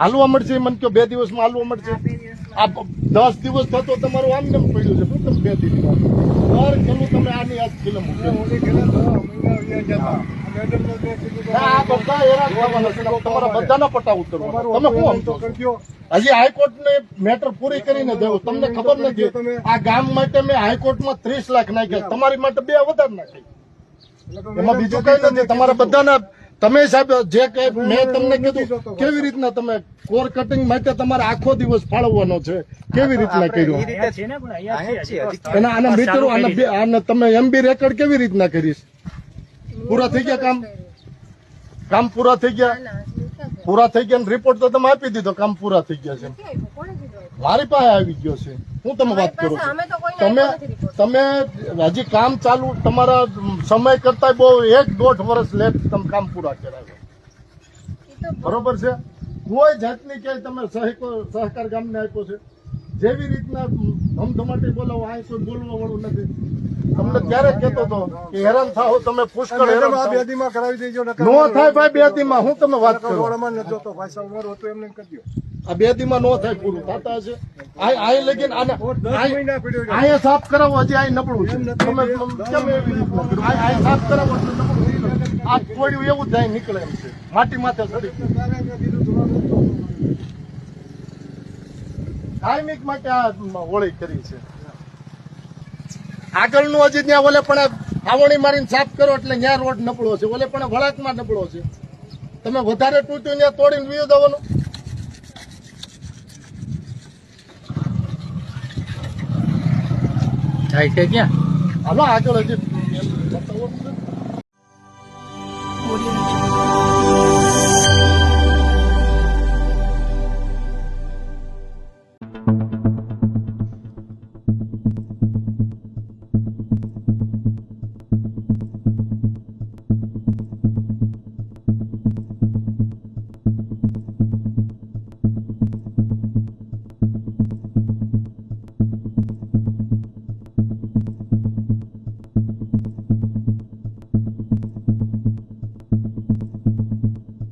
હાલવા મળશે મને કયો 2 દિવસમાં હાલવા મળશે આ 10 દિવસ થતો તમારું આમ કેમ પડ્યું છે શું તમે 2 દિવસમાં દર ખેલું તમે આની આજ ફિલ્મ આ બધા હેરાન થવાના છે તમારા બધાના પટ્ટા ઉતરવાના તમે શું સમજો હજી હાઈકોર્ટ ને મેટર પૂરી કરીને દેવું તમને ખબર નથી આ ગામ માટે મેં હાઈકોર્ટમાં 30 લાખ નાખ્યા તમારી માટે 2 વધારે નાખી એમાં બીજું કઈ નથી તમારા બધાના તમે સાહેબ જે કઈ મેં તમને કીધું કેવી રીતના તમે કોર કટિંગ માટે તમારે આખો દિવસ ફાળવવાનો છે કેવી રીતના કર્યો એના આના મિત્રો આને તમે એમબી રેકોર્ડ કેવી રીતના કરીશ પૂરા થઈ ગયા કામ પૂરા થઈ ગયા રિપોર્ટ તો તમે આપી દીધો કામ પૂરા થઈ ગયા છે મારી પાસે આવી ગયો છે હું તમે વાત કરું છું તમે હજી કામ ચાલુ તમારા સમય કરતા બહુ 1-1.5 વર્ષ લેટ તમે કામ પૂરા કરાવ્યો બરોબર છે કોઈ જાતની ક્યાંય તમે સહકાર ગામને આપ્યો છે જેવી રીતના ધમધમાટી બોલાવો આ કોઈ બોલવા વાળું નથી તમને ત્યારે કહેતો હતો કે હેરાન થાઓ તમે પુષ્કળ હેરાન કરાવી દેજો નો થાય ભાઈ 2 દીમાં હું તમે વાત કરો આ 2 દીમાં નો થાય પૂરું થતા હશે આ લગીન આયા સાફ કરાવો હજી આ નબળું છે તમે કેમ એવી રીતના કરો આ સાફ કરાવો એટલે નબળું આ થોડું એવું જાય નીકળે એમ છે માટી માથે ચડી ધાર્મિક માટે આ હોળી કરી છે આગળનું હજી ત્યાં ઓલે પણ આવણી મારીને સાફ કરો એટલે ત્યાં રોડ નબળો છે ઓલે પણ વળાકમાં નબળો છે તમે વધારે તૂટ્યું ત્યાં તોડીને વીયો દેવાનું જાય છે ક્યાં હાલો આગળ હજી Audio